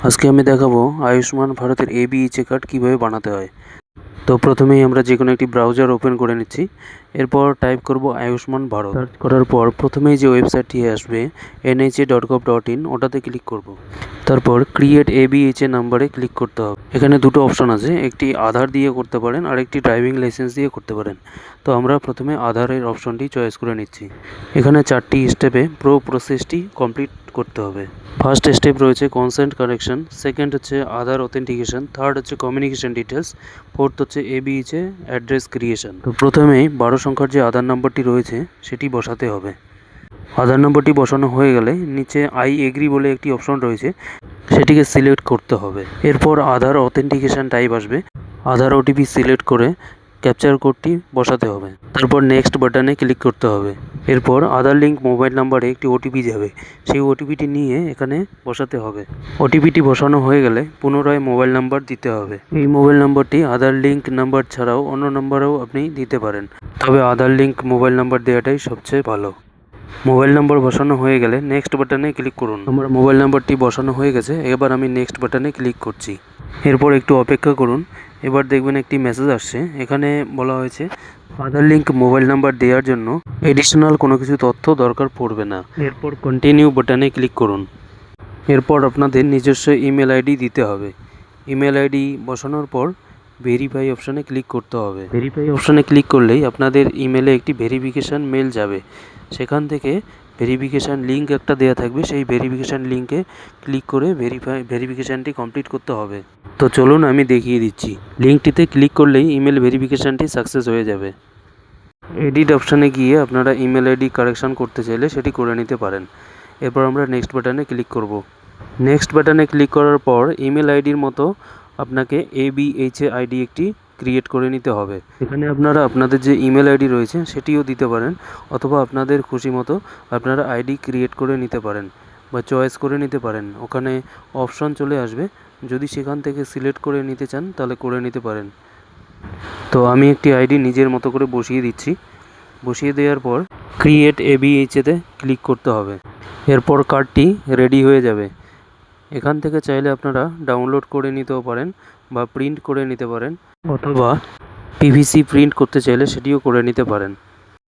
আজকে আমি দেখাবো আয়ুষ্মান ভারতের ABHA কার্ড কীভাবে বানাতে হয়। তো প্রথমেই আমরা যে কোনো একটি ব্রাউজার ওপেন করে নিচ্ছি। এরপর টাইপ করব আয়ুষ্মান ভারত। সার্চ করার পর প্রথমেই যে ওয়েবসাইটটি আসবে NHA.gov.in, ওটাতে ক্লিক করব। তারপর ক্রিয়েট ABHA নাম্বারে ক্লিক করতে হবে। এখানে দুটো অপশন আছে, একটি আধার দিয়ে করতে পারেন আর একটি ড্রাইভিং লাইসেন্স দিয়ে করতে পারেন। তো আমরা প্রথমে আধারের অপশনটি চয়েস করে নিচ্ছি। এখানে 4টি স্টেপে প্রসেসটি কমপ্লিট করতে হবে। ফার্স্ট স্টেপ রয়েছে কনসেন্ট কারেকশন, সেকেন্ড হচ্ছে আধার অথেন্টিকেশন, থার্ড হচ্ছে কমিউনিকেশন ডিটেলস, ফোর্থ হচ্ছে ABHA অ্যাড্রেস ক্রিয়েশন। তো প্রথমেই 12 সংখ্যার যে আধার নাম্বারটি রয়েছে সেটি বসাতে হবে। আধার নম্বরটি বসানো হয়ে গেলে নিচে আই এগ্রি বলে একটি অপশন রয়েছে, সেটিকে সিলেক্ট করতে হবে। এরপর আধার অথেন্টিকেশন টাইপ আসবে, আধার OTP সিলেক্ট করে ক্যাপচার কোডটি বসাতে হবে। তারপর নেক্সট বাটনে ক্লিক করতে হবে। এরপর আধার লিঙ্ক মোবাইল নাম্বারে একটি OTP যাবে, সেই OTPটি নিয়ে এখানে বসাতে হবে। OTPটি বসানো হয়ে গেলে পুনরায় মোবাইল নাম্বার দিতে হবে। এই মোবাইল নাম্বারটি আধার লিঙ্ক নাম্বার ছাড়াও অন্য নাম্বারেও আপনি দিতে পারেন, তবে আধার লিঙ্ক মোবাইল নাম্বার দেওয়াটাই সবচেয়ে ভালো। মোবাইল নাম্বার বসানো হয়ে গেলে নেক্সট বাটনে ক্লিক করুন। আমার মোবাইল নাম্বারটি বসানো হয়ে গেছে, এবার আমি নেক্সট বাটনে ক্লিক করছি। এরপর একটু অপেক্ষা করুন। এবার দেখবেন একটি মেসেজ আসছে, এখানে বলা হয়েছে আধার লিঙ্ক মোবাইল নাম্বার দেওয়ার জন্য এডিশনাল কোনো কিছু তথ্য দরকার পড়বে না। এরপর কন্টিনিউ বাটনে ক্লিক করুন। এরপর আপনাদের নিজস্ব ইমেল আইডি দিতে হবে। ইমেল আইডি বসানোর পর ভেরিফাই অপশানে ক্লিক করতে হবে। ভেরিফাই অপশানে ক্লিক করলেই আপনাদের ইমেলে একটি ভেরিফিকেশান মেল যাবে। সেখান থেকে ভেরিফিকেশান লিঙ্ক একটা দেওয়া থাকবে, সেই ভেরিফিকেশান লিঙ্কে ক্লিক করে ভেরিফিকেশানটি কমপ্লিট করতে হবে। তো চলুন আমি দেখিয়ে দিচ্ছি। লিঙ্কটিতে ক্লিক করলেই ইমেল ভেরিফিকেশানটি সাকসেস হয়ে যাবে। এডিট অপশানে গিয়ে আপনারা ইমেল আইডি কারেকশান করতে চাইলে সেটি করে নিতে পারেন। এরপর আমরা নেক্সট বাটনে ক্লিক করব। নেক্সট বাটনে ক্লিক করার পর ইমেল আইডির মতো আপনাকে ABHA আইডি একটি ক্রিয়েট করে নিতে হবে। এখানে আপনারা আপনাদের যে ইমেল আইডি রয়েছে সেটিও দিতে পারেন, অথবা আপনাদের খুশি মতো আপনারা আইডি ক্রিয়েট করে নিতে পারেন বা চয়েস করে নিতে পারেন। ওখানে অপশন চলে আসবে, যদি সেখান থেকে সিলেক্ট করে নিতে চান তাহলে করে নিতে পারেন। তো আমি একটি আইডি নিজের মতো করে বসিয়ে দিচ্ছি। বসিয়ে দেওয়ার পর ক্রিয়েট ABHA-তে ক্লিক করতে হবে। এরপর কার্ডটি রেডি হয়ে যাবে। এখান থেকে চাইলে আপনারা ডাউনলোড করে নিতেও পারেন বা প্রিন্ট করে নিতে পারেন, অথবা PVC প্রিন্ট করতে চাইলে সেটিও করে নিতে পারেন।